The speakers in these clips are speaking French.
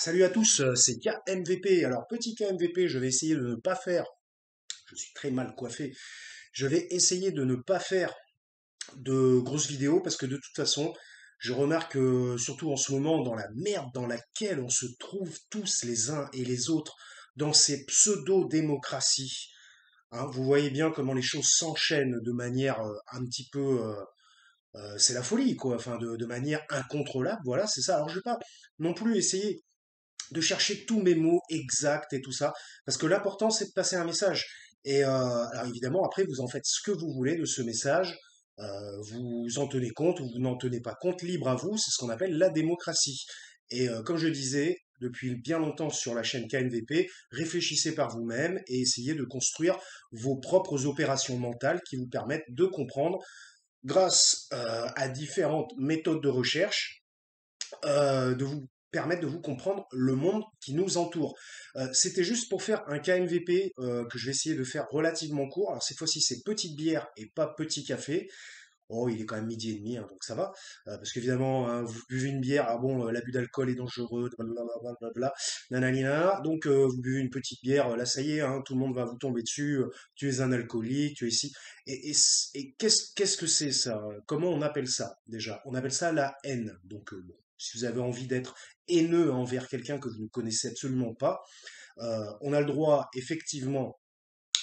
Salut à tous, c'est KMVP. Alors, petit KMVP, je vais essayer de ne pas faire, je suis très mal coiffé, je vais essayer de ne pas faire de grosses vidéos parce que de toute façon, je remarque surtout en ce moment, dans la merde dans laquelle on se trouve tous les uns et les autres, dans ces pseudo-démocraties, hein, vous voyez bien comment les choses s'enchaînent de manière un petit peu c'est la folie, quoi, enfin, de manière incontrôlable, voilà, c'est ça. Alors, je vais pas non plus essayer de chercher tous mes mots exacts et tout ça, parce que l'important c'est de passer un message. Et alors évidemment, après, vous en faites ce que vous voulez de ce message, vous en tenez compte ou vous n'en tenez pas compte, libre à vous, c'est ce qu'on appelle la démocratie. Et comme je disais depuis bien longtemps sur la chaîne KNVP, réfléchissez par vous-même et essayez de construire vos propres opérations mentales qui vous permettent de comprendre, grâce à différentes méthodes de recherche, de vous permettre de vous comprendre le monde qui nous entoure. C'était juste pour faire un KMVP que je vais essayer de faire relativement court. Alors cette fois-ci, c'est petite bière et pas petit café. Oh, il est quand même midi et demi, hein, donc ça va. Parce qu'évidemment, hein, vous buvez une bière, ah bon, l'abus d'alcool est dangereux, blablabla, nananina. Donc vous buvez une petite bière, là ça y est, hein, tout le monde va vous tomber dessus. Tu es un alcoolique, tu es ici. Et qu'est-ce que c'est ça? Comment on appelle ça déjà? On appelle ça la haine. Donc bon, si vous avez envie d'être haineux envers quelqu'un que vous ne connaissez absolument pas, on a le droit effectivement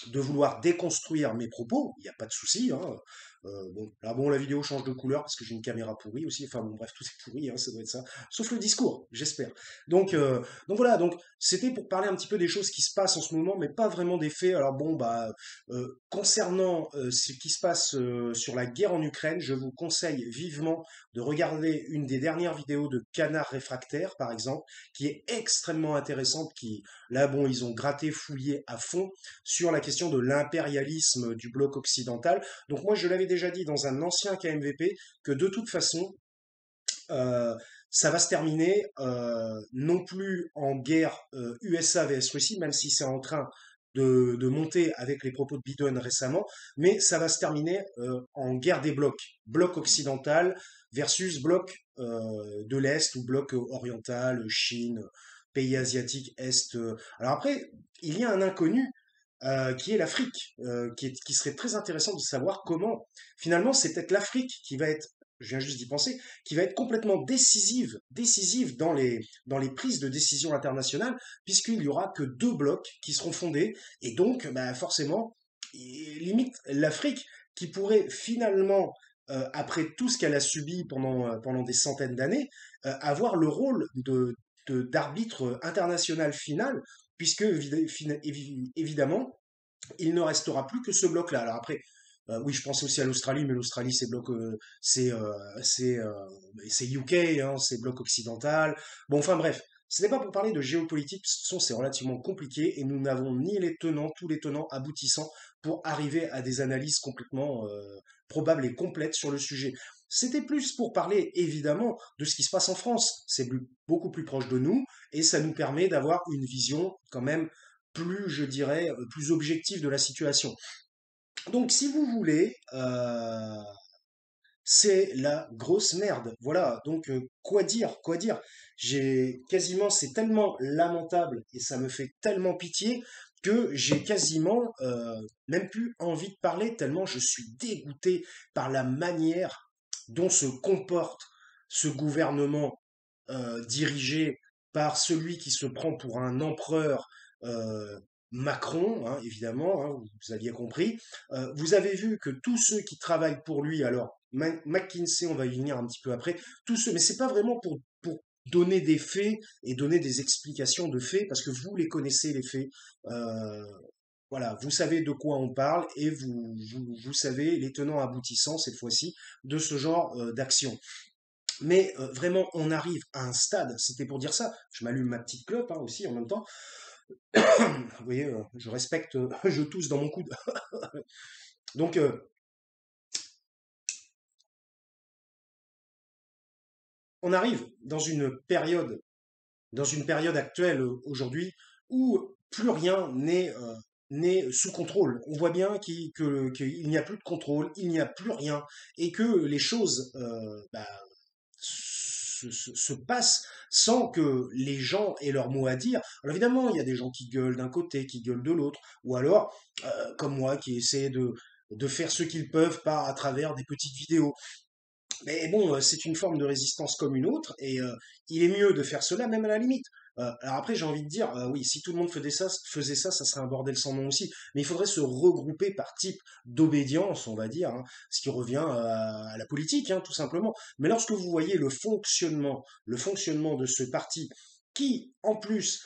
de vouloir déconstruire mes propos, il n'y a pas de souci, hein. Bon, là, bon, la vidéo change de couleur parce que j'ai une caméra pourrie aussi. Enfin bon, bref, tout est pourri, hein, ça doit être ça. Sauf le discours, j'espère. Donc voilà, donc c'était pour parler un petit peu des choses qui se passent en ce moment, mais pas vraiment des faits. Alors bon, bah, concernant ce qui se passe sur la guerre en Ukraine, je vous conseille vivement de regarder une des dernières vidéos de Canard Réfractaire, par exemple, qui est extrêmement intéressante, qui, là, bon, ils ont gratté, fouillé à fond sur la question de l'impérialisme du bloc occidental. Donc moi, je l'avais déjà dit dans un ancien KMVP que de toute façon, euh, ça va se terminer non plus en guerre USA vs Russie, même si c'est en train de monter avec les propos de Biden récemment, mais ça va se terminer en guerre des blocs, bloc occidental versus bloc de l'Est ou bloc oriental, Chine, pays asiatiques, Est. Alors après, il y a un inconnu qui est l'Afrique, qui serait très intéressant de savoir comment, finalement, c'est peut-être l'Afrique qui va être, je viens juste d'y penser, qui va être complètement décisive dans les prises de décision internationales, puisqu'il y aura que deux blocs qui seront fondés, et donc, bah, forcément, limite, l'Afrique qui pourrait finalement, après tout ce qu'elle a subi pendant des centaines d'années, avoir le rôle d'arbitre international final, puisque évidemment, il ne restera plus que ce bloc-là. Alors après, oui, je pensais aussi à l'Australie, mais l'Australie, c'est UK, hein, c'est bloc occidental. Bon, enfin bref, ce n'est pas pour parler de géopolitique, de toute façon, c'est relativement compliqué et nous n'avons ni les tenants, tous les tenants aboutissants pour arriver à des analyses complètement probables et complètes sur le sujet. C'était plus pour parler évidemment de ce qui se passe en France. C'est beaucoup plus proche de nous et ça nous permet d'avoir une vision quand même plus, je dirais, plus objective de la situation. Donc, si vous voulez, c'est la grosse merde. Voilà. Donc, quoi dire? Quoi dire? J'ai quasiment, c'est tellement lamentable et ça me fait tellement pitié que j'ai quasiment même plus envie de parler tellement je suis dégoûté par la manière dont se comporte ce gouvernement dirigé par celui qui se prend pour un empereur, euh, Macron, hein, évidemment, hein, vous aviez compris. Vous avez vu que tous ceux qui travaillent pour lui, alors McKinsey, on va y venir un petit peu après, tous ceux, mais c'est pas vraiment pour donner des faits et donner des explications de faits, parce que vous les connaissez, les faits. Euh, voilà, vous savez de quoi on parle et vous savez les tenants aboutissants, cette fois-ci, de ce genre d'action. Mais vraiment, on arrive à un stade, c'était pour dire ça, je m'allume ma petite clope hein, aussi en même temps, vous voyez, je respecte, je tousse dans mon coude. Donc, on arrive dans une période actuelle aujourd'hui où plus rien n'est sous contrôle. On voit bien qu'il n'y a plus de contrôle, il n'y a plus rien, et que les choses bah, se passe sans que les gens aient leur mot à dire. Alors évidemment, il y a des gens qui gueulent d'un côté, qui gueulent de l'autre, ou alors, comme moi, qui essaient de faire ce qu'ils peuvent par à travers des petites vidéos. Mais bon, c'est une forme de résistance comme une autre, et il est mieux de faire cela, même à la limite. Alors après, j'ai envie de dire, oui, si tout le monde faisait ça, ça serait un bordel sans nom aussi. Mais il faudrait se regrouper par type d'obédience, on va dire, hein, ce qui revient à la politique, hein, tout simplement. Mais lorsque vous voyez le fonctionnement de ce parti, qui, en plus,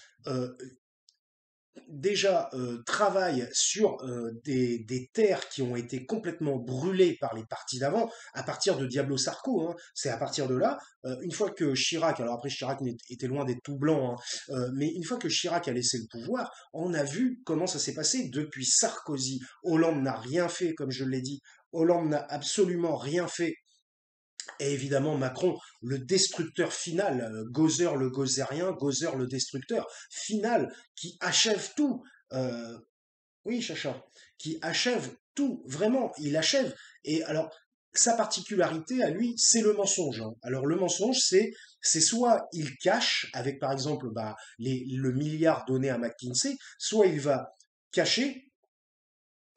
déjà travaille sur des terres qui ont été complètement brûlées par les partis d'avant, à partir de Diablo Sarko, hein. C'est à partir de là, une fois que Chirac, alors après Chirac était loin d'être tout blanc, hein, mais une fois que Chirac a laissé le pouvoir, on a vu comment ça s'est passé depuis Sarkozy. Hollande n'a rien fait, comme je l'ai dit. Hollande n'a absolument rien fait. Et évidemment, Macron, le destructeur final, Gozer le gozérien, Gozer le destructeur final, qui achève tout. Euh, oui, Chacha, qui achève tout, vraiment, il achève. Et alors, sa particularité à lui, c'est le mensonge, hein. Alors, le mensonge, c'est soit il cache, avec par exemple bah, le milliard donné à McKinsey, soit il va cacher,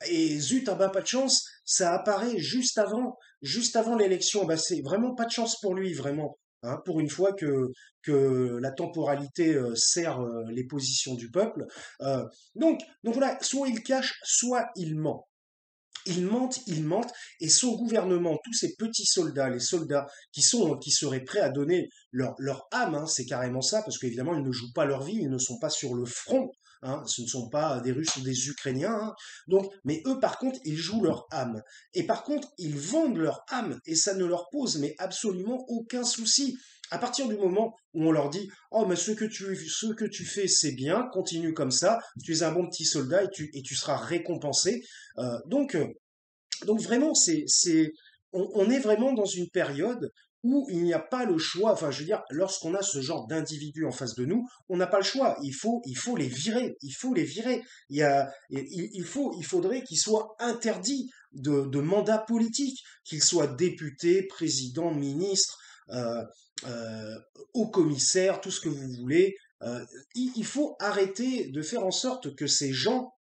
et zut, ah bah pas de chance, ça apparaît juste avant l'élection. Bah c'est vraiment pas de chance pour lui, vraiment. Hein, pour une fois que la temporalité sert les positions du peuple. Euh, donc voilà, soit il cache, soit il ment. Il mente, et son gouvernement, tous ces petits soldats, les soldats qui seraient prêts à donner leur âme, hein, c'est carrément ça, parce qu'évidemment, ils ne jouent pas leur vie, ils ne sont pas sur le front, hein, ce ne sont pas des Russes ou des Ukrainiens, hein. Donc, mais eux, par contre, ils jouent leur âme. Et par contre, ils vendent leur âme, et ça ne leur pose mais absolument aucun souci. À partir du moment où on leur dit, oh, mais ce que tu fais, c'est bien, continue comme ça, tu es un bon petit soldat et tu seras récompensé. Euh, donc, euh, donc vraiment, on est vraiment dans une période où il n'y a pas le choix. Enfin, je veux dire, lorsqu'on a ce genre d'individus en face de nous, on n'a pas le choix. Il faut les virer. Il faut les virer. Il faudrait qu'ils soient interdits de mandat politique, qu'ils soient députés, présidents, ministres, euh, euh, haut commissaire, tout ce que vous voulez. Il faut arrêter de faire en sorte que ces gens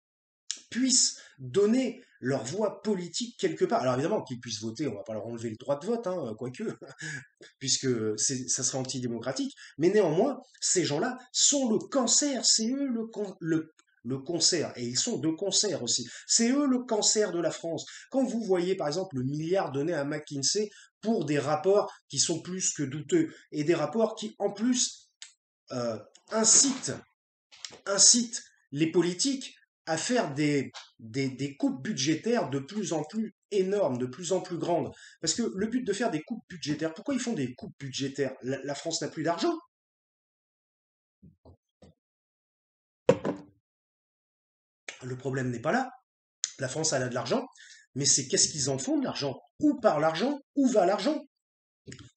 puissent donner leur voix politique quelque part. Alors évidemment, qu'ils puissent voter, on va pas leur enlever le droit de vote, hein, quoique, puisque ça serait antidémocratique, mais néanmoins, ces gens-là sont le cancer, c'est eux le cancer, et ils sont de concert aussi. C'est eux le cancer de la France. Quand vous voyez par exemple le milliard donné à McKinsey pour des rapports qui sont plus que douteux, et des rapports qui en plus euh, incitent incite les politiques à faire des coupes budgétaires de plus en plus énormes, de plus en plus grandes. Parce que le but de faire des coupes budgétaires, pourquoi ils font des coupes budgétaires? La France n'a plus d'argent. Le problème n'est pas là. La France, elle a de l'argent, mais c'est qu'est-ce qu'ils en font de l'argent? Où part l'argent? Où va l'argent?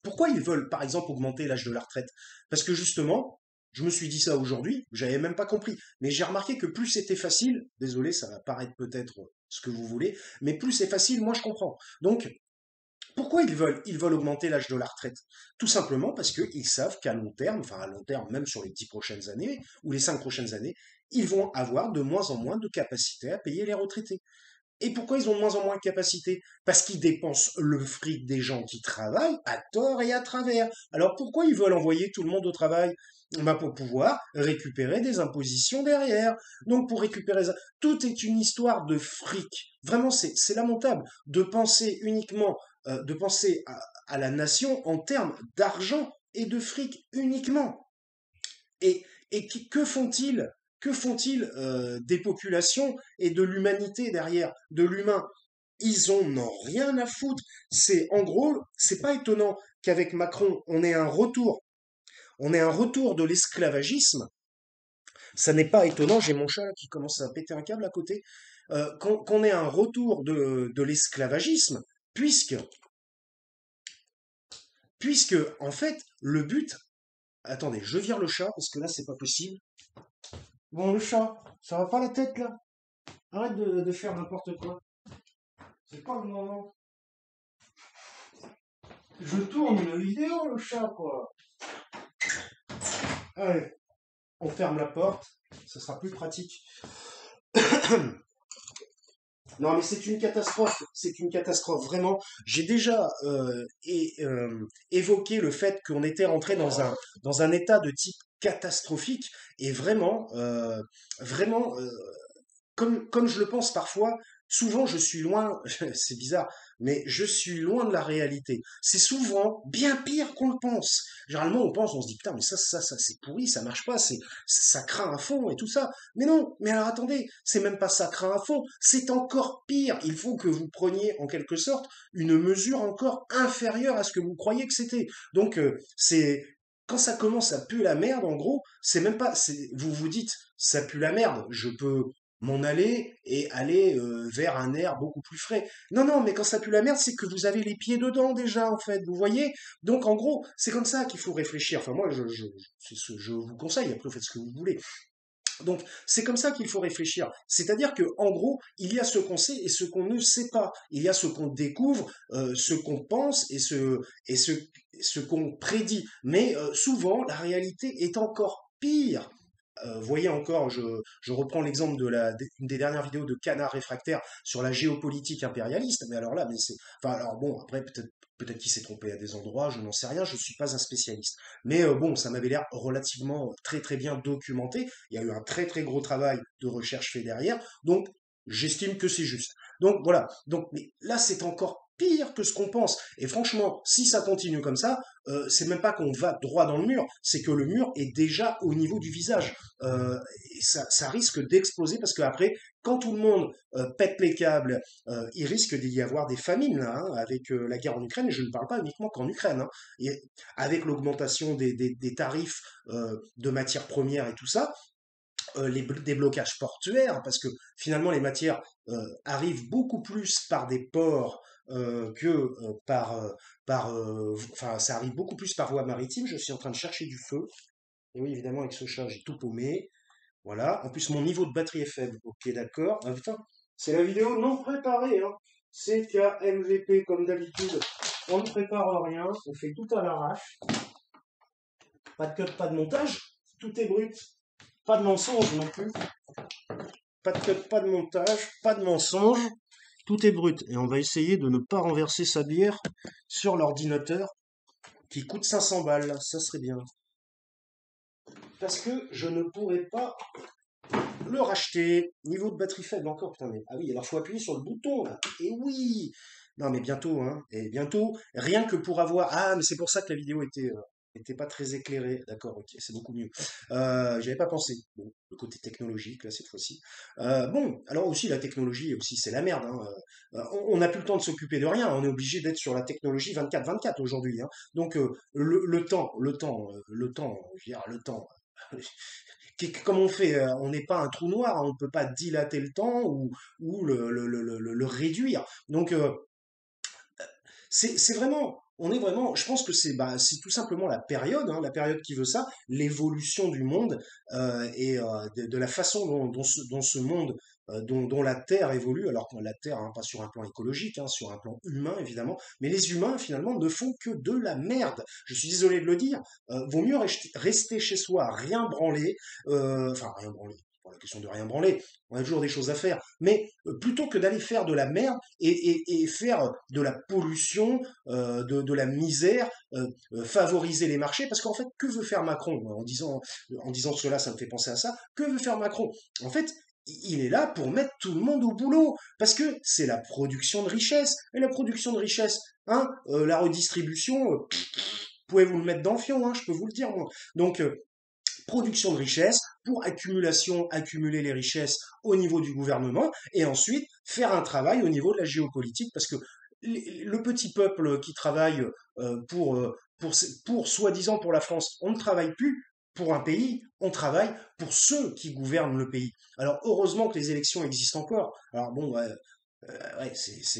Pourquoi ils veulent, par exemple, augmenter l'âge de la retraite? Parce que justement, je me suis dit ça aujourd'hui, j'avais même pas compris, mais j'ai remarqué que plus c'était facile, désolé, ça va paraître peut-être ce que vous voulez, mais plus c'est facile, moi je comprends. Donc, pourquoi ils veulent augmenter l'âge de la retraite? Tout simplement parce qu'ils savent qu'à long terme, enfin à long terme, même sur les 10 prochaines années, ou les 5 prochaines années, ils vont avoir de moins en moins de capacité à payer les retraités. Et pourquoi ils ont de moins en moins de capacité? Parce qu'ils dépensent le fric des gens qui travaillent à tort et à travers. Alors pourquoi ils veulent envoyer tout le monde au travail? Ben pour pouvoir récupérer des impositions derrière. Donc pour récupérer ça, tout est une histoire de fric. Vraiment, c'est lamentable de penser uniquement, de penser à la nation en termes d'argent et de fric uniquement. Que font-ils? Que font-ils des populations et de l'humanité derrière, de l'humain? Ils en ont rien à foutre. C'est en gros, c'est pas étonnant qu'avec Macron, on ait un retour de l'esclavagisme. Ça n'est pas étonnant. J'ai mon chat là, qui commence à péter un câble à côté. Qu'on ait un retour de l'esclavagisme, puisque, puisque en fait, le but. Attendez, je vire le chat parce que là, c'est pas possible. Bon, le chat, ça va pas la tête là? Arrête de faire n'importe quoi. C'est pas le moment. Je tourne une vidéo, le chat, quoi. Allez, on ferme la porte, ça sera plus pratique. Non, mais c'est une catastrophe, vraiment. J'ai déjà évoqué le fait qu'on était rentré dans un état de type catastrophique, et vraiment, comme je le pense parfois, souvent je suis loin, c'est bizarre, mais je suis loin de la réalité. C'est souvent bien pire qu'on le pense. Généralement, on pense, on se dit, putain, mais ça, c'est pourri, ça marche pas, ça craint à fond et tout ça. Mais non, mais alors attendez, c'est même pas ça craint à fond, c'est encore pire. Il faut que vous preniez, en quelque sorte, une mesure encore inférieure à ce que vous croyez que c'était. Donc, quand ça commence à puer la merde, en gros, c'est même pas, vous vous dites, ça pue la merde, je peux m'en aller et aller vers un air beaucoup plus frais. Non, non, mais quand ça pue la merde, c'est que vous avez les pieds dedans déjà, en fait, vous voyez? Donc, en gros, c'est comme ça qu'il faut réfléchir. Enfin, moi, je vous conseille, après, vous faites ce que vous voulez. Donc, c'est comme ça qu'il faut réfléchir. C'est-à-dire que, en gros, il y a ce qu'on sait et ce qu'on ne sait pas. Il y a ce qu'on découvre, ce qu'on pense et ce qu'on prédit. Mais souvent, la réalité est encore pire. Voyez encore, je reprends l'exemple une des dernières vidéos de Canard Réfractaire sur la géopolitique impérialiste. Mais alors là, mais c'est, enfin alors bon, après peut-être qu'il s'est trompé à des endroits, je n'en sais rien, je ne suis pas un spécialiste. Mais bon, ça m'avait l'air relativement très très bien documenté. Il y a eu un très très gros travail de recherche fait derrière, donc j'estime que c'est juste. Donc voilà. Donc mais là, c'est encore pire que ce qu'on pense. Et franchement, si ça continue comme ça, c'est même pas qu'on va droit dans le mur, c'est que le mur est déjà au niveau du visage. Et ça risque d'exploser parce qu'après, quand tout le monde pète les câbles, il risque d'y avoir des famines là, hein, avec la guerre en Ukraine. Et je ne parle pas uniquement qu'en Ukraine, hein, et avec l'augmentation des tarifs de matières premières et tout ça, les déblocages portuaires, parce que finalement les matières arrivent beaucoup plus par des ports que enfin ça arrive beaucoup plus par voie maritime. Je suis en train de chercher du feu. Et oui, évidemment, avec ce chat, j'ai tout paumé. Voilà. En plus, mon niveau de batterie est faible. Ok, d'accord. Ah putain, c'est la vidéo non préparée, hein. CKMVP, comme d'habitude. On ne prépare rien, on fait tout à l'arrache. Pas de cut, pas de montage. Tout est brut. Pas de mensonge non plus. Pas de cut, pas de montage, pas de mensonge. Tout est brut. Et on va essayer de ne pas renverser sa bière sur l'ordinateur qui coûte 500 balles. Ça serait bien. Parce que je ne pourrais pas le racheter. Niveau de batterie faible encore, putain, mais. Ah oui, alors faut appuyer sur le bouton, là. Et oui! Non, mais bientôt, hein. Et bientôt, rien que pour avoir. Ah, mais c'est pour ça que la vidéo était pas très éclairée. D'accord, ok, c'est beaucoup mieux. J'avais pas pensé. Bon, le côté technologique, là, cette fois-ci. Bon, alors aussi, la technologie, aussi, c'est la merde, hein. On n'a plus le temps de s'occuper de rien. On est obligé d'être sur la technologie 24/24 aujourd'hui, hein. Donc, je veux dire, le temps. Comment on fait? On n'est pas un trou noir, hein, on ne peut pas dilater le temps ou le réduire. Donc, c'est vraiment, on est vraiment, je pense que c'est tout simplement la période, hein, la période qui veut ça, l'évolution du monde et de la façon dont ce monde, dont la Terre évolue. Alors la Terre, hein, pas sur un plan écologique, hein, sur un plan humain évidemment, mais les humains finalement ne font que de la merde. Je suis désolé de le dire. Vaut mieux rester chez soi, rien branler, enfin rien branler. Pas la question de rien branler, on a toujours des choses à faire, mais plutôt que d'aller faire de la merde et faire de la pollution, de la misère, favoriser les marchés, parce qu'en fait, que veut faire Macron? En disant cela, ça me fait penser à ça. Que veut faire Macron? En fait, il est là pour mettre tout le monde au boulot, parce que c'est la production de richesse. Et la production de richesse, hein, la redistribution, pouvez-vous le mettre dans le fion, hein, je peux vous le dire, moi. Donc, production de richesse pour accumuler les richesses au niveau du gouvernement et ensuite faire un travail au niveau de la géopolitique parce que le petit peuple qui travaille pour soi-disant pour la France, on ne travaille plus pour un pays, on travaille pour ceux qui gouvernent le pays. Alors heureusement que les élections existent encore. Alors bon, ouais,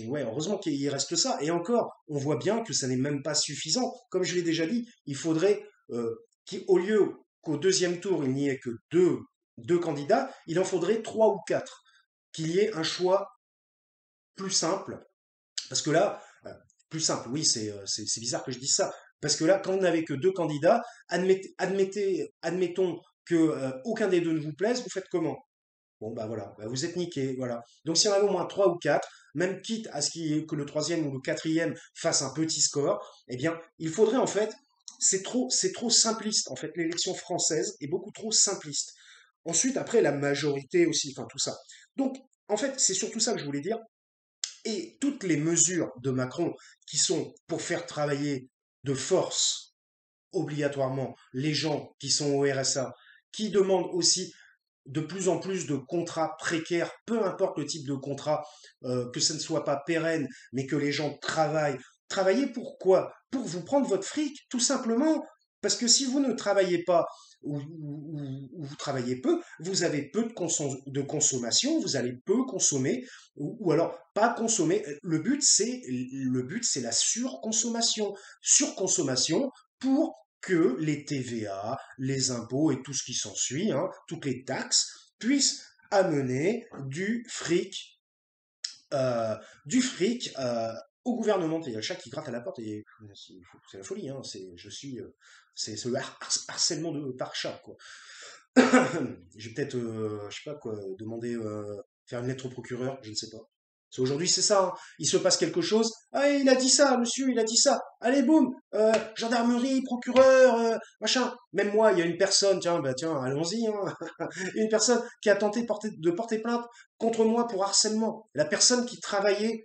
ouais, heureusement qu'il reste ça. Et encore, on voit bien que ça n'est même pas suffisant. Comme je l'ai déjà dit, il faudrait qu'au lieu qu'au deuxième tour il n'y ait que deux candidats, il en faudrait trois ou quatre. Qu'il y ait un choix plus simple. Parce que là, plus simple, oui, c'est bizarre que je dise ça. Parce que là, quand vous n'avez que deux candidats, admettons que aucun des deux ne vous plaise, vous faites comment? Bon, bah voilà, bah, vous êtes niqué, voilà. Donc si on avait au moins trois ou quatre, même quitte à que le troisième ou le quatrième fasse un petit score, eh bien, il faudrait en fait, c'est trop simpliste en fait. L'élection française est beaucoup trop simpliste. Ensuite, après, la majorité aussi, enfin tout ça. Donc, en fait, c'est surtout ça que je voulais dire. Et toutes les mesures de Macron qui sont pour faire travailler de force obligatoirement les gens qui sont au RSA, qui demandent aussi de plus en plus de contrats précaires, peu importe le type de contrat, que ce ne soit pas pérenne, mais que les gens travaillent. Travailler pourquoi? Pour vous prendre votre fric, tout simplement. Parce que si vous ne travaillez pas ou vous travaillez peu, vous avez peu de consommation, vous allez peu consommer, ou alors pas consommer. Le but, c'est la surconsommation. Surconsommation pour que les TVA, les impôts et tout ce qui s'ensuit, hein, toutes les taxes, puissent amener euh, du fric au gouvernement. Il y a le chat qui gratte à la porte et c'est la folie. Hein, c'est ce harcèlement par chat, quoi. J'ai peut-être, je sais pas quoi, demander, faire une lettre au procureur, je ne sais pas. Parce qu'aujourd'hui, c'est ça, hein. Il se passe quelque chose. Ah, il a dit ça, monsieur, il a dit ça. Allez, boum, gendarmerie, procureur, machin. Même moi, il y a une personne, tiens, bah tiens, allons-y, hein. Une personne qui a tenté de porter plainte contre moi pour harcèlement. La personne qui travaillait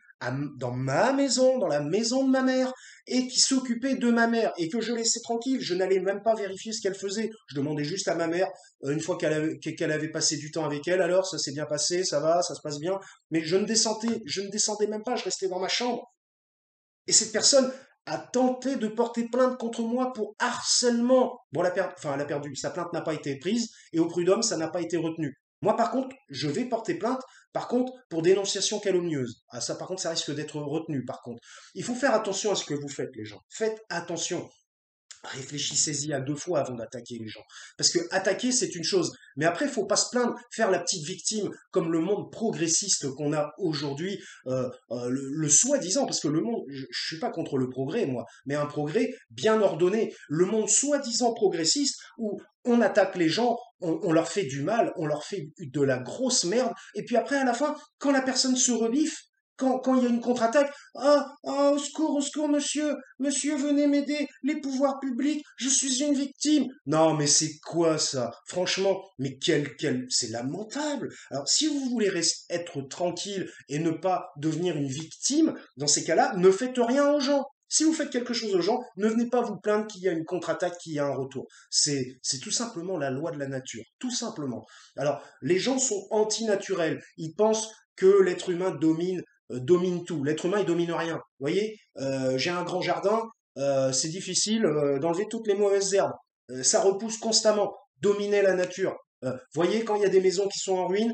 dans ma maison, dans la maison de ma mère, et qui s'occupait de ma mère, et que je laissais tranquille. Je n'allais même pas vérifier ce qu'elle faisait. Je demandais juste à ma mère, une fois qu'elle avait passé du temps avec elle, alors ça s'est bien passé, ça va, ça se passe bien. Mais je ne descendais même pas, je restais dans ma chambre. Et cette personne a tenté de porter plainte contre moi pour harcèlement. Bon, elle a perdu. Sa plainte n'a pas été prise et au prud'homme, ça n'a pas été retenu. Moi, par contre, je vais porter plainte, par contre, pour dénonciation calomnieuse. Ah, ça, par contre, ça risque d'être retenu, par contre. Il faut faire attention à ce que vous faites, les gens. Faites attention. Réfléchissez-y à deux fois avant d'attaquer les gens. Parce que attaquer, c'est une chose. Mais après, il faut pas se plaindre, faire la petite victime, comme le monde progressiste qu'on a aujourd'hui, le soi-disant, parce que le monde, je suis pas contre le progrès, moi, mais un progrès bien ordonné. Le monde soi-disant progressiste, où on attaque les gens, on leur fait du mal, on leur fait de la grosse merde, et puis après, à la fin, quand la personne se rebiffe, quand il y a une contre-attaque, ah, ah, au secours, monsieur, monsieur, venez m'aider, les pouvoirs publics, je suis une victime. Non, mais c'est quoi ça? Franchement, mais c'est lamentable. Alors, si vous voulez être tranquille et ne pas devenir une victime, dans ces cas-là, ne faites rien aux gens. Si vous faites quelque chose aux gens, ne venez pas vous plaindre qu'il y a une contre-attaque, qu'il y a un retour. C'est tout simplement la loi de la nature, tout simplement. Alors, les gens sont antinaturels. Ils pensent que l'être humain domine tout. L'être humain, il domine rien. Vous voyez, j'ai un grand jardin, c'est difficile d'enlever toutes les mauvaises herbes. Ça repousse constamment. Dominer la nature. Voyez, quand il y a des maisons qui sont en ruine,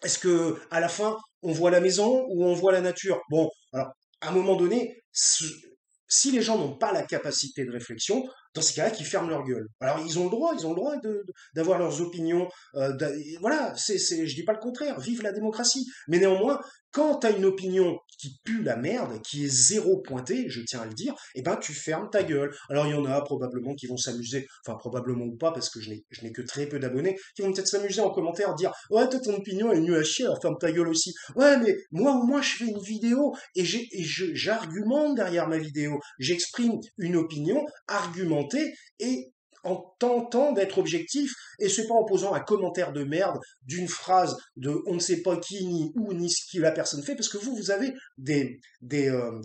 est-ce que à la fin, on voit la maison ou on voit la nature? Bon, alors, à un moment donné, si les gens n'ont pas la capacité de réflexion, dans ces cas-là, qu'ils ferment leur gueule. Alors, ils ont le droit d'avoir leurs opinions. Voilà, je dis pas le contraire, vive la démocratie. Mais néanmoins, quand tu as une opinion qui pue la merde, qui est zéro pointée, je tiens à le dire, eh ben, tu fermes ta gueule. Alors, il y en a probablement qui vont s'amuser, enfin, probablement ou pas, parce que je n'ai que très peu d'abonnés, qui vont peut-être s'amuser en commentaire, dire, ouais, toi, ton opinion est nulle à chier, alors ferme ta gueule aussi. Ouais, mais moi, au moins, je fais une vidéo et j'argumente derrière ma vidéo. J'exprime une opinion argumentée et en tentant d'être objectif, et c'est pas en posant un commentaire de merde d'une phrase de on ne sait pas qui, ni où, ni ce que la personne fait, parce que vous avez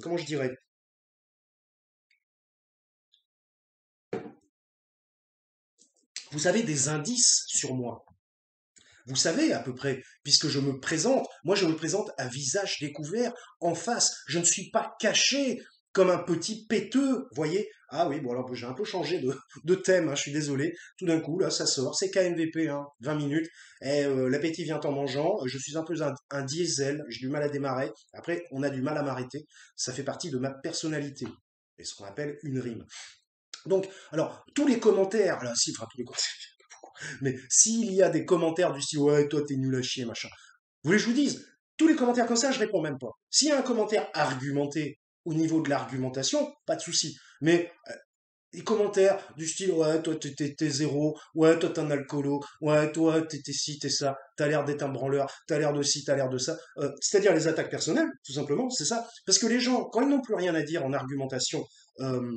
comment je dirais, vous avez des indices sur moi. Vous savez à peu près, puisque moi je me présente à visage découvert, en face. Je ne suis pas caché comme un petit péteux, voyez? Ah oui, bon alors j'ai un peu changé de thème, hein, je suis désolé. Tout d'un coup, là, ça sort, c'est KMVP, hein, 20 minutes, et l'appétit vient en mangeant. Je suis un peu un diesel, j'ai du mal à démarrer. Après, on a du mal à m'arrêter. Ça fait partie de ma personnalité, et ce qu'on appelle une rime. Donc, alors, tous les commentaires, là, si, enfin, tous les commentaires, mais s'il y a des commentaires du style ouais, toi t'es nul à chier, machin, vous voulez que je vous dise, tous les commentaires comme ça, je réponds même pas. S'il y a un commentaire argumenté au niveau de l'argumentation, pas de souci. Mais les commentaires du style, ouais, toi t'es zéro, ouais, toi t'es un alcoolo, ouais, toi t'es ci, t'es ça, t'as l'air d'être un branleur, t'as l'air de ci, t'as l'air de ça. C'est-à-dire les attaques personnelles, tout simplement, c'est ça. Parce que les gens, quand ils n'ont plus rien à dire euh,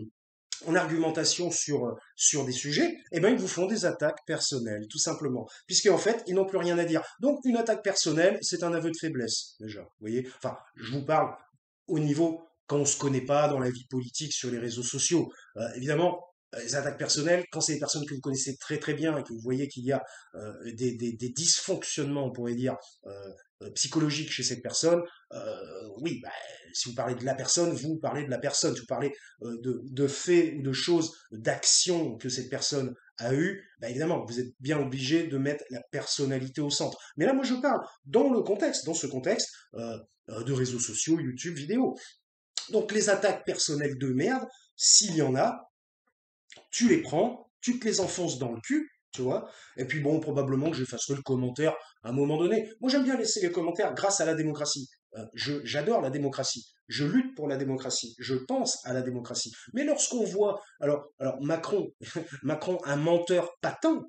en argumentation sur des sujets, eh ben, ils vous font des attaques personnelles, tout simplement. Puisque, en fait, ils n'ont plus rien à dire. Donc, une attaque personnelle, c'est un aveu de faiblesse, déjà. Vous voyez? Enfin, je vous parle au niveau quand on se connaît pas dans la vie politique sur les réseaux sociaux. Évidemment, les attaques personnelles, quand c'est des personnes que vous connaissez très très bien et que vous voyez qu'il y a des dysfonctionnements, on pourrait dire, psychologiques chez cette personne, oui, bah, si vous parlez de la personne, vous parlez de la personne. Si vous parlez de faits ou de choses, d'actions que cette personne a eues, bah évidemment, vous êtes bien obligé de mettre la personnalité au centre. Mais là, moi, je parle dans ce contexte de réseaux sociaux, YouTube, vidéo. Donc, les attaques personnelles de merde, s'il y en a, tu les prends, tu te les enfonces dans le cul, tu vois, et puis bon, probablement que j'effacerai le commentaire à un moment donné. Moi, j'aime bien laisser les commentaires grâce à la démocratie. J'adore la démocratie. Je lutte pour la démocratie. Je pense à la démocratie. Mais lorsqu'on voit, alors Macron, Macron, un menteur patent,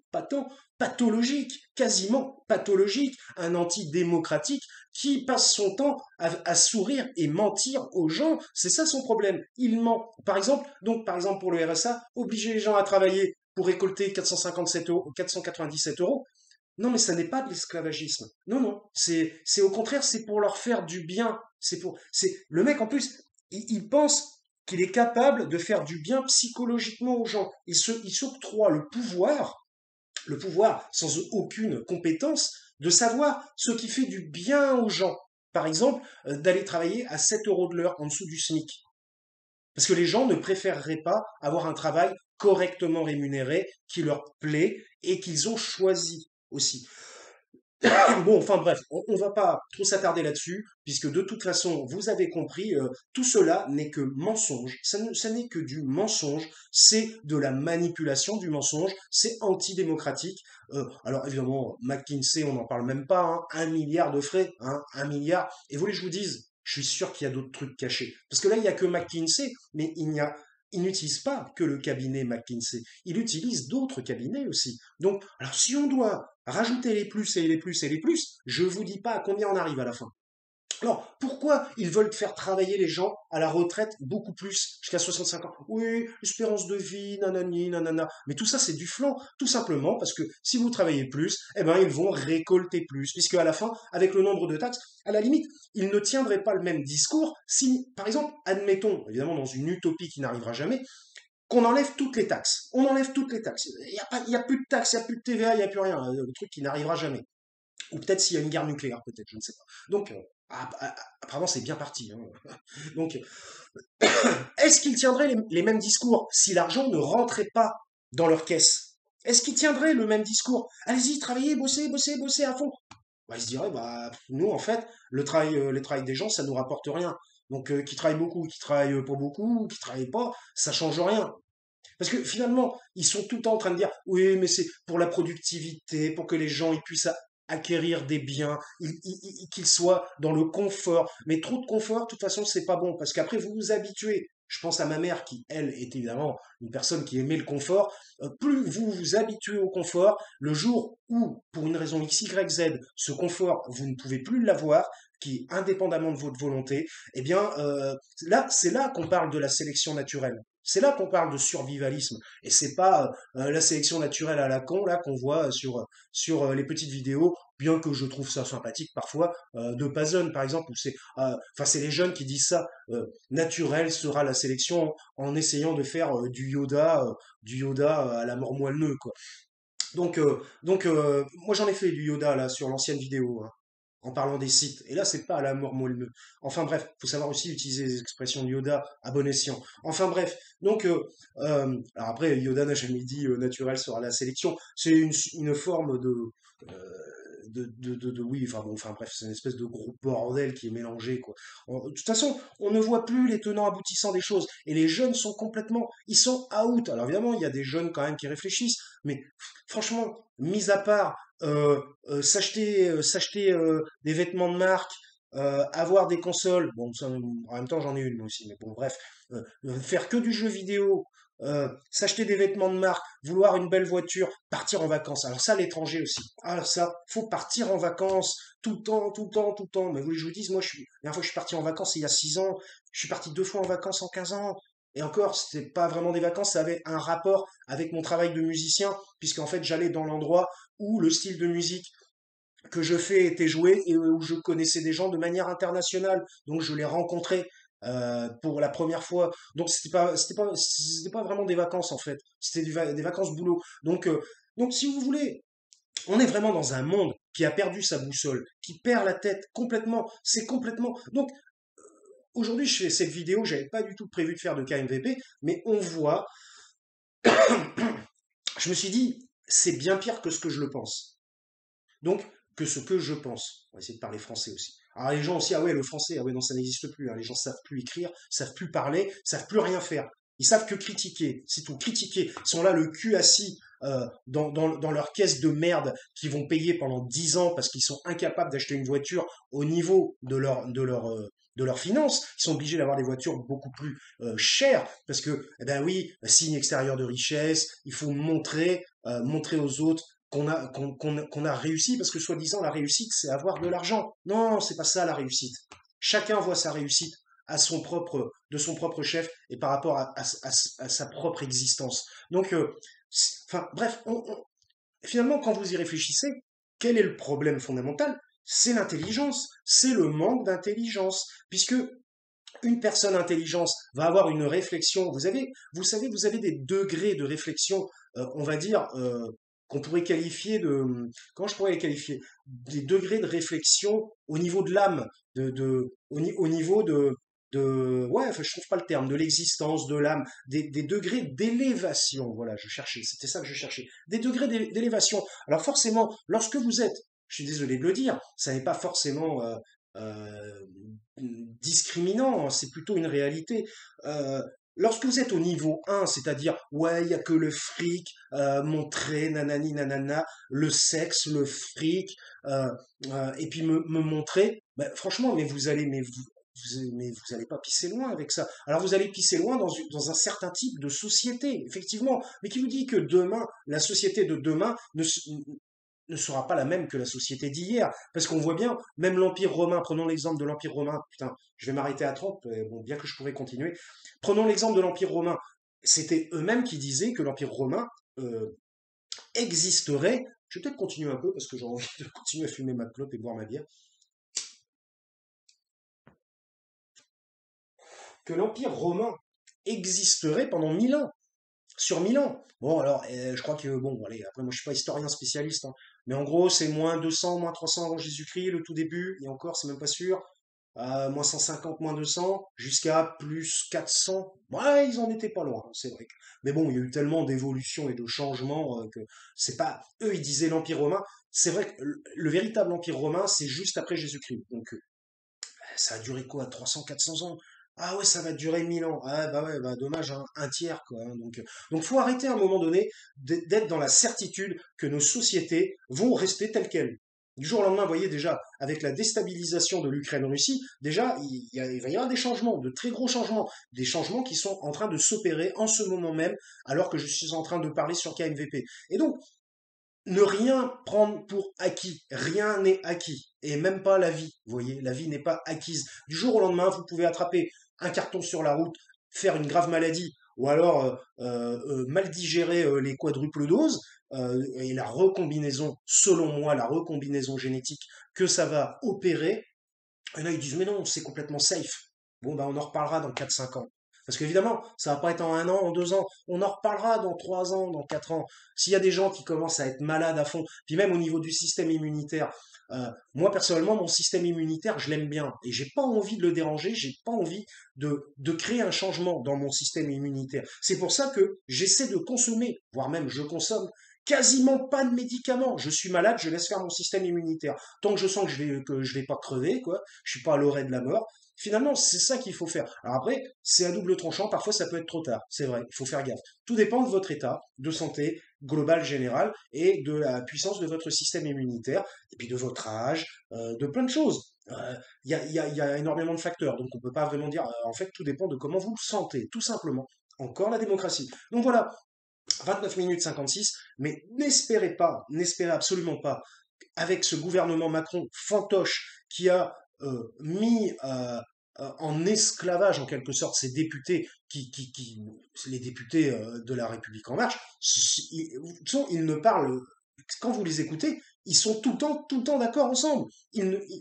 pathologique, quasiment pathologique, un antidémocratique qui passe son temps à sourire et mentir aux gens, c'est ça son problème. Il ment. Par exemple pour le RSA, obliger les gens à travailler pour récolter 457 euros, 497 euros. Non, mais ça n'est pas de l'esclavagisme. Non, non. C'est au contraire, c'est pour leur faire du bien. Le mec en plus, il pense qu'il est capable de faire du bien psychologiquement aux gens. Il s'octroie le pouvoir sans aucune compétence, de savoir ce qui fait du bien aux gens. Par exemple, d'aller travailler à 7 euros de l'heure en dessous du SMIC. Parce que les gens ne préféreraient pas avoir un travail correctement rémunéré qui leur plaît et qu'ils ont choisi aussi. Bon, enfin bref, on va pas trop s'attarder là-dessus, puisque de toute façon, vous avez compris, tout cela n'est que mensonge. Ça n'est que du mensonge, c'est de la manipulation du mensonge, c'est antidémocratique. Alors évidemment, McKinsey, on n'en parle même pas, hein, 1 milliard de frais, hein, 1 milliard. Et vous voulez que je vous dise, je suis sûr qu'il y a d'autres trucs cachés. Parce que là, il n'y a que McKinsey, mais il n'utilise pas que le cabinet McKinsey, il utilise d'autres cabinets aussi. Donc, alors si on doit rajouter les plus et les plus et les plus, je vous dis pas à combien on arrive à la fin. Alors, pourquoi ils veulent faire travailler les gens à la retraite beaucoup plus, jusqu'à 65 ans? Oui, espérance de vie, nanani, nanana. Mais tout ça, c'est du flanc. Tout simplement parce que si vous travaillez plus, eh ben, ils vont récolter plus. Puisque à la fin, avec le nombre de taxes, à la limite, ils ne tiendraient pas le même discours si, par exemple, admettons, évidemment dans une utopie qui n'arrivera jamais, qu'on enlève toutes les taxes. On enlève toutes les taxes. Il y a plus de taxes, il n'y a plus de TVA, il n'y a plus rien. Le truc qui n'arrivera jamais. Ou peut-être s'il y a une guerre nucléaire, peut-être, je ne sais pas. Donc, apparemment, c'est bien parti, hein. Donc, est-ce qu'ils tiendraient les mêmes discours si l'argent ne rentrait pas dans leur caisse? Est-ce qu'ils tiendraient le même discours? Allez-y, travaillez, bossez, bossez, bossez à fond. Bah, ils se diraient, bah, nous, en fait, les travail des gens, ça nous rapporte rien. Donc, qui travaillent beaucoup, qui travaillent pas beaucoup, qui travaillent pas, ça change rien. Parce que finalement, ils sont tout le temps en train de dire, oui, mais c'est pour la productivité, pour que les gens ils puissent acquérir des biens, qu'ils soient dans le confort. Mais trop de confort, de toute façon, c'est pas bon, parce qu'après, vous vous habituez. Je pense à ma mère qui, elle, est évidemment une personne qui aimait le confort. Plus vous vous habituez au confort, le jour où, pour une raison X, Y, Z, ce confort, vous ne pouvez plus l'avoir, qui est indépendamment de votre volonté, eh bien, là, c'est là qu'on parle de la sélection naturelle. C'est là qu'on parle de survivalisme. Et c'est pas la sélection naturelle à la con là qu'on voit sur les petites vidéos, bien que je trouve ça sympathique parfois, de Puzzle par exemple, où enfin c'est les jeunes qui disent ça, naturel sera la sélection en essayant de faire du Yoda à la mort moelleux quoi. Moi j'en ai fait du Yoda là sur l'ancienne vidéo, hein, en parlant des sites. Et là, c'est pas à la mort moelleux. Enfin bref, faut savoir aussi utiliser les expressions de Yoda à bon escient. Enfin bref, alors après, Yoda n'a jamais dit naturel sera la sélection. C'est une forme oui, enfin bon, enfin bref, c'est une espèce de gros bordel qui est mélangé, quoi. De toute façon, on ne voit plus les tenants aboutissants des choses. Et les jeunes sont complètement, ils sont out. Alors évidemment, il y a des jeunes quand même qui réfléchissent, mais franchement, mis à part s'acheter des vêtements de marque avoir des consoles, bon, ça, en même temps j'en ai une moi aussi, mais bon, bref, faire que du jeu vidéo, s'acheter des vêtements de marque, vouloir une belle voiture, partir en vacances. Alors ça, l'étranger aussi. Alors ça, faut partir en vacances tout le temps, tout le temps, tout le temps. Mais vous voulez que je vous dise, moi, la dernière fois que je suis parti en vacances, c'est il y a 6 ans. Je suis parti 2 fois en vacances en 15 ans. Et encore, c'était pas vraiment des vacances, ça avait un rapport avec mon travail de musicien, puisqu'en fait, j'allais dans l'endroit où le style de musique que je fais était joué et où je connaissais des gens de manière internationale. Donc je les rencontrais pour la première fois. Donc c'était pas vraiment des vacances en fait. C'était des vacances boulot. Donc si vous voulez, on est vraiment dans un monde qui a perdu sa boussole, qui perd la tête complètement. C'est complètement. Donc aujourd'hui, je fais cette vidéo. J'avais pas du tout prévu de faire de KMVP, mais on voit. Je me suis dit, c'est bien pire que ce que je le pense. Donc, que ce que je pense. On va essayer de parler français aussi. Alors les gens aussi, ah ouais, le français, ah ouais, non, ça n'existe plus, hein. Les gens savent plus écrire, savent plus parler, savent plus rien faire. Ils savent que critiquer, c'est tout, critiquer. Ils sont là le cul assis dans leur caisse de merde qu'ils vont payer pendant 10 ans parce qu'ils sont incapables d'acheter une voiture au niveau de leurs finances. Ils sont obligés d'avoir des voitures beaucoup plus chères parce que, eh ben oui, signe extérieur de richesse, il faut montrer aux autres qu'on a réussi, parce que soi-disant la réussite, c'est avoir de l'argent. Non, c'est pas ça la réussite. Chacun voit sa réussite de son propre chef et par rapport à sa propre existence. Donc, enfin, bref, finalement, quand vous y réfléchissez, quel est le problème fondamental? C'est l'intelligence, c'est le manque d'intelligence, puisque une personne intelligente va avoir une réflexion. Vous avez des degrés de réflexion, on va dire, qu'on pourrait qualifier de, comment je pourrais les qualifier? Des degrés de réflexion au niveau de l'âme, au niveau ouais, enfin, je trouve pas le terme, de l'existence, de l'âme, des degrés d'élévation. Voilà, c'était ça que je cherchais. Des degrés d'élévation. Alors forcément, lorsque vous êtes, je suis désolé de le dire, ça n'est pas forcément euh, discriminant, hein, c'est plutôt une réalité. Euh, Lorsque vous êtes au niveau 1, c'est-à-dire, ouais, il n'y a que le fric, montrer, nanani, nanana, le sexe, le fric, et puis me montrer, ben, franchement, mais vous allez pas pisser loin avec ça. Alors vous allez pisser loin dans un certain type de société, effectivement. Mais qui vous dit que demain, la société de demain ne sera pas la même que la société d'hier. Parce qu'on voit bien, même l'Empire romain, prenons l'exemple de l'Empire romain, putain, je vais m'arrêter à 30, bon, bien que je pourrais continuer. Prenons l'exemple de l'Empire romain. C'était eux-mêmes qui disaient que l'Empire romain existerait. Je vais peut-être continuer un peu parce que j'ai envie de continuer à fumer ma clope et boire ma bière. Que l'Empire romain existerait pendant 1000 ans. Sur 1000 ans. Bon, alors, je crois que, bon, allez, après, moi, je suis pas historien spécialiste, hein, mais en gros, c'est moins 200, moins 300 avant Jésus-Christ, le tout début, et encore, c'est même pas sûr, moins 150, moins 200, jusqu'à plus 400. Ouais, ils en étaient pas loin, c'est vrai. Mais bon, il y a eu tellement d'évolutions et de changements que c'est pas. Eux, ils disaient l'Empire romain. C'est vrai que le véritable Empire romain, c'est juste après Jésus-Christ. Donc, ça a duré quoi, 300, 400 ans? Ah ouais, ça va durer 1000 ans. Ah bah ouais, bah dommage, hein, un tiers quoi, hein. Donc faut arrêter à un moment donné d'être dans la certitude que nos sociétés vont rester telles quelles. Du jour au lendemain, vous voyez déjà, avec la déstabilisation de l'Ukraine-Russie, déjà, il va y avoir des changements, de très gros changements, des changements qui sont en train de s'opérer en ce moment même, alors que je suis en train de parler sur KMVP. Et donc, ne rien prendre pour acquis. Rien n'est acquis. Et même pas la vie. Vous voyez, la vie n'est pas acquise. Du jour au lendemain, vous pouvez attraper un carton sur la route, faire une grave maladie, ou alors mal digérer les quadruples doses, et la recombinaison, selon moi, la recombinaison génétique que ça va opérer. Et là, ils disent, mais non, c'est complètement safe. Bon, ben, on en reparlera dans 4-5 ans. Parce qu'évidemment, ça va pas être en 1 an, en 2 ans. On en reparlera dans 3 ans, dans 4 ans. S'il y a des gens qui commencent à être malades à fond, puis même au niveau du système immunitaire, moi personnellement, mon système immunitaire, je l'aime bien. Et j'ai pas envie de le déranger, j'ai pas envie de créer un changement dans mon système immunitaire. C'est pour ça que j'essaie de consommer, voire même je consomme quasiment pas de médicaments. Je suis malade, je laisse faire mon système immunitaire. Tant que je sens que je vais pas crever, quoi, je suis pas à l'orée de la mort. Finalement, c'est ça qu'il faut faire. Alors après, c'est à double tranchant, parfois ça peut être trop tard, c'est vrai, il faut faire gaffe. Tout dépend de votre état de santé, globale générale et de la puissance de votre système immunitaire, et puis de votre âge, de plein de choses. Il y a énormément de facteurs, donc on ne peut pas vraiment dire, en fait, tout dépend de comment vous le sentez, tout simplement. Encore la démocratie. Donc voilà, 29 minutes 56, mais n'espérez absolument pas, avec ce gouvernement Macron fantoche qui a mis en esclavage en quelque sorte ces députés les députés de la République en marche, ils ne parlent, quand vous les écoutez, ils sont tout le temps d'accord ensemble.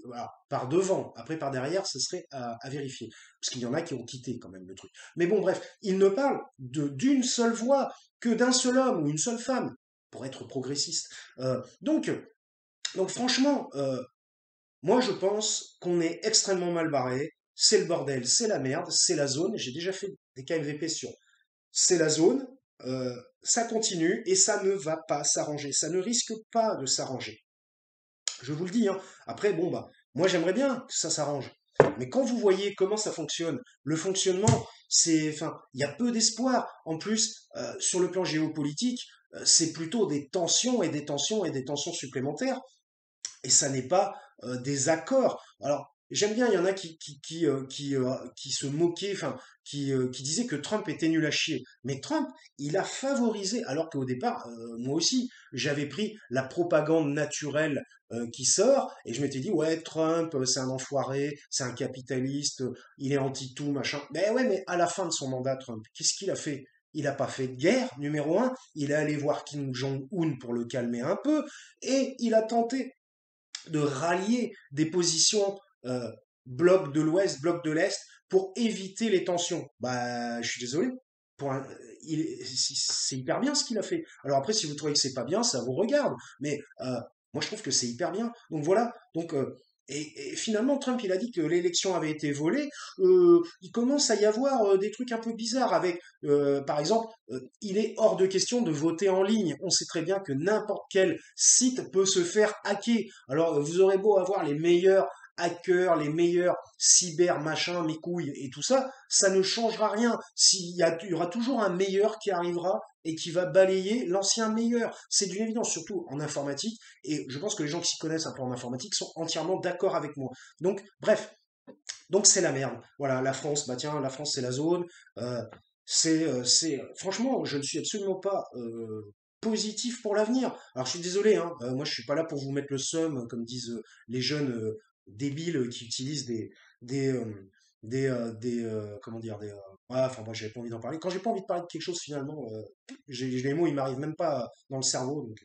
Voilà, par devant, après par derrière, ce serait à vérifier, parce qu'il y en a qui ont quitté quand même le truc. Mais bon, bref, ils ne parlent d'une seule voix, que d'un seul homme ou une seule femme, pour être progressiste. Donc franchement, moi je pense qu'on est extrêmement mal barré. C'est le bordel, c'est la merde, c'est la zone. J'ai déjà fait des KMVP sur c'est la zone. Ça continue et ça ne va pas s'arranger. Ça ne risque pas de s'arranger. Je vous le dis, hein. Après, bon, bah, moi j'aimerais bien que ça s'arrange. Mais quand vous voyez comment ça fonctionne, le fonctionnement, enfin, il y a peu d'espoir. En plus, sur le plan géopolitique, c'est plutôt des tensions et des tensions et des tensions supplémentaires et ça n'est pas des accords. Alors, j'aime bien, il y en a qui se moquaient, enfin, qui disaient que Trump était nul à chier. Mais Trump, il a favorisé, alors qu'au départ, moi aussi, j'avais pris la propagande naturelle qui sort, et je m'étais dit, ouais, Trump, c'est un enfoiré, c'est un capitaliste, il est anti-tout, machin. Mais ouais, mais à la fin de son mandat, Trump, qu'est-ce qu'il a fait? Il n'a pas fait de guerre, numéro un. Il est allé voir Kim Jong-un pour le calmer un peu, et il a tenté de rallier des positions bloc de l'Ouest, bloc de l'Est, pour éviter les tensions. Bah, je suis désolé. C'est hyper bien ce qu'il a fait. Alors après, si vous trouvez que c'est pas bien, ça vous regarde. Mais moi, je trouve que c'est hyper bien. Donc voilà. Et finalement, Trump, il a dit que l'élection avait été volée. Il commence à y avoir des trucs un peu bizarres avec, par exemple, il est hors de question de voter en ligne. On sait très bien que n'importe quel site peut se faire hacker. Alors, vous aurez beau avoir les meilleurs hackers, les meilleurs cyber machins, mes couilles et tout ça, ça ne changera rien. Il y aura toujours un meilleur qui arrivera et qui va balayer l'ancien meilleur. C'est d'une évidence, surtout en informatique, et je pense que les gens qui s'y connaissent un peu en informatique sont entièrement d'accord avec moi. Donc, bref, donc c'est la merde. Voilà, la France, bah tiens, la France c'est la zone. Euh, franchement, je ne suis absolument pas positif pour l'avenir. Alors je suis désolé, hein, moi je suis pas là pour vous mettre le seum, comme disent les jeunes débiles qui utilisent des, comment dire, ouais, enfin moi j'avais pas envie d'en parler. Quand j'ai pas envie de parler de quelque chose finalement, les mots ils m'arrivent même pas dans le cerveau. Donc.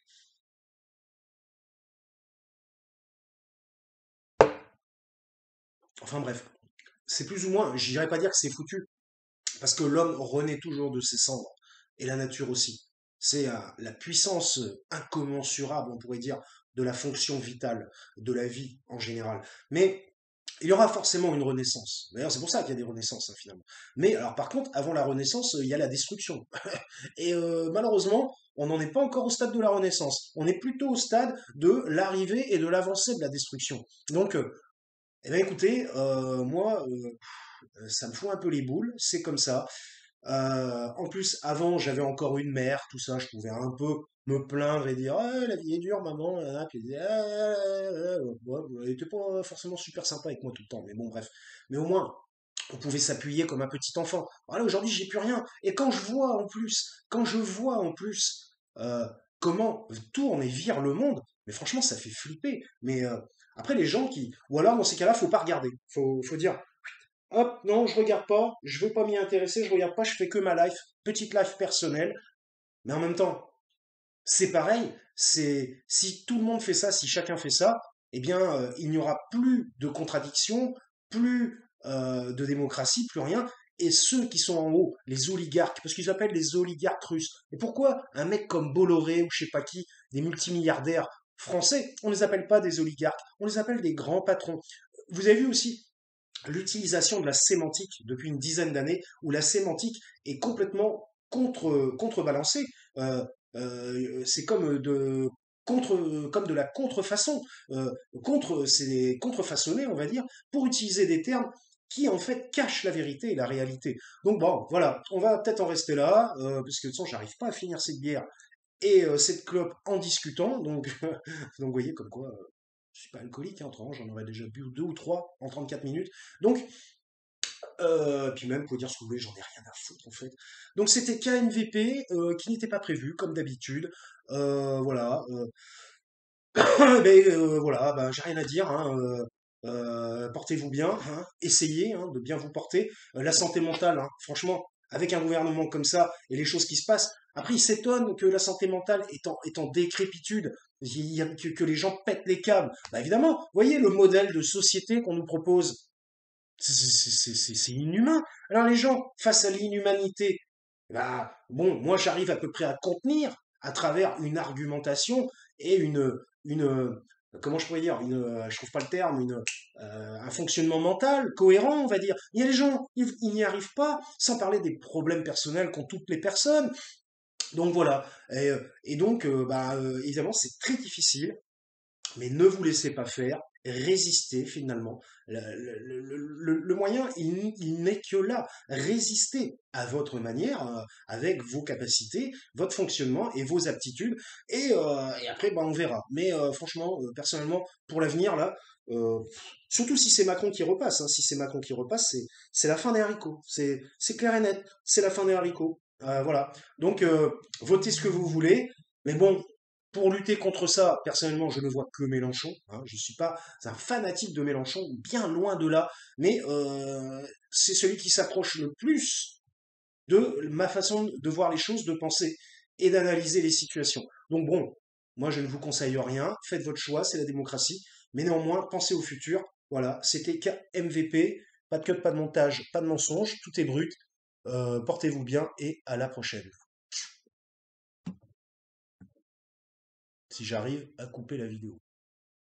Enfin bref, c'est plus ou moins, je n'irais pas dire que c'est foutu, parce que l'homme renaît toujours de ses cendres, et la nature aussi. C'est la puissance incommensurable, on pourrait dire, de la fonction vitale, de la vie en général. Mais il y aura forcément une renaissance. D'ailleurs, c'est pour ça qu'il y a des renaissances, hein, finalement. Mais alors, par contre, avant la renaissance, il y a la destruction. Et malheureusement, on n'en est pas encore au stade de la renaissance. On est plutôt au stade de l'arrivée et de l'avancée de la destruction. Donc, eh bien, écoutez, moi, ça me fout un peu les boules, c'est comme ça. En plus, avant, j'avais encore une mère, tout ça, je pouvais un peu me plaindre et dire ah, la vie est dure, maman. Là, puis elle disait, ouais, elle était pas forcément super sympa avec moi tout le temps, mais bon, bref. Mais au moins, on pouvait s'appuyer comme un petit enfant. Voilà, aujourd'hui, j'ai plus rien. Et quand je vois en plus comment tourne et vire le monde, mais franchement, ça fait flipper. Mais après, les gens qui. Ou alors, dans ces cas-là, faut pas regarder. Faut dire hop, non, je regarde pas, je veux pas m'y intéresser, je regarde pas, je fais que ma life, petite life personnelle. Mais en même temps, c'est pareil, c'est si tout le monde fait ça, si chacun fait ça, eh bien, il n'y aura plus de contradiction, plus de démocratie, plus rien. Et ceux qui sont en haut, les oligarques, parce qu'ils appellent les oligarques russes. Et pourquoi un mec comme Bolloré ou je sais pas qui, des multimilliardaires français, on les appelle pas des oligarques, on les appelle des grands patrons. Vous avez vu aussi l'utilisation de la sémantique depuis une dizaine d'années, où la sémantique est complètement contrebalancée. C'est comme de la contrefaçon. C'est contrefaçonné, on va dire, pour utiliser des termes qui en fait cachent la vérité et la réalité. Donc bon, voilà, on va peut-être en rester là, parce que de toute façon, j'arrive pas à finir cette bière et cette clope en discutant. Donc, donc vous voyez comme quoi je suis pas alcoolique, hein, autrement j'en aurais déjà bu deux ou trois en 34 minutes. Donc, puis même, pour dire ce que vous voulez, j'en ai rien à foutre en fait. Donc c'était KMVP qui n'était pas prévu, comme d'habitude. Voilà. Mais voilà, bah, j'ai rien à dire, hein, portez-vous bien, hein, essayez hein, de bien vous porter. La santé mentale, hein, franchement, avec un gouvernement comme ça et les choses qui se passent, après ils s'étonnent que la santé mentale est en décrépitude, que les gens pètent les câbles. Bah évidemment, vous voyez le modèle de société qu'on nous propose, c'est inhumain. Alors les gens, face à l'inhumanité, bah, bon, moi j'arrive à peu près à contenir à travers une argumentation et comment je pourrais dire, je trouve pas le terme, un fonctionnement mental cohérent, on va dire. Il y a des gens, ils n'y arrivent pas, sans parler des problèmes personnels qu'ont toutes les personnes. Donc voilà. Et donc, bah, évidemment, c'est très difficile. Mais ne vous laissez pas faire, résistez finalement. Le moyen, il n'est que là. Résistez à votre manière, avec vos capacités, votre fonctionnement et vos aptitudes. Et après, bah, on verra. Mais franchement, personnellement, pour l'avenir, là, euh, surtout si c'est Macron qui repasse, hein, si c'est Macron qui repasse, c'est la fin des haricots. C'est clair et net, c'est la fin des haricots. Voilà. Donc, votez ce que vous voulez. Mais bon, pour lutter contre ça, personnellement, je ne vois que Mélenchon. Hein. Je ne suis pas un fanatique de Mélenchon, bien loin de là. Mais c'est celui qui s'approche le plus de ma façon de voir les choses, de penser et d'analyser les situations. Donc bon, moi je ne vous conseille rien. Faites votre choix, c'est la démocratie. Mais néanmoins, pensez au futur. Voilà, c'était MVP. Pas de cut, pas de montage, pas de mensonge. Tout est brut. Portez-vous bien et à la prochaine. Si j'arrive à couper la vidéo.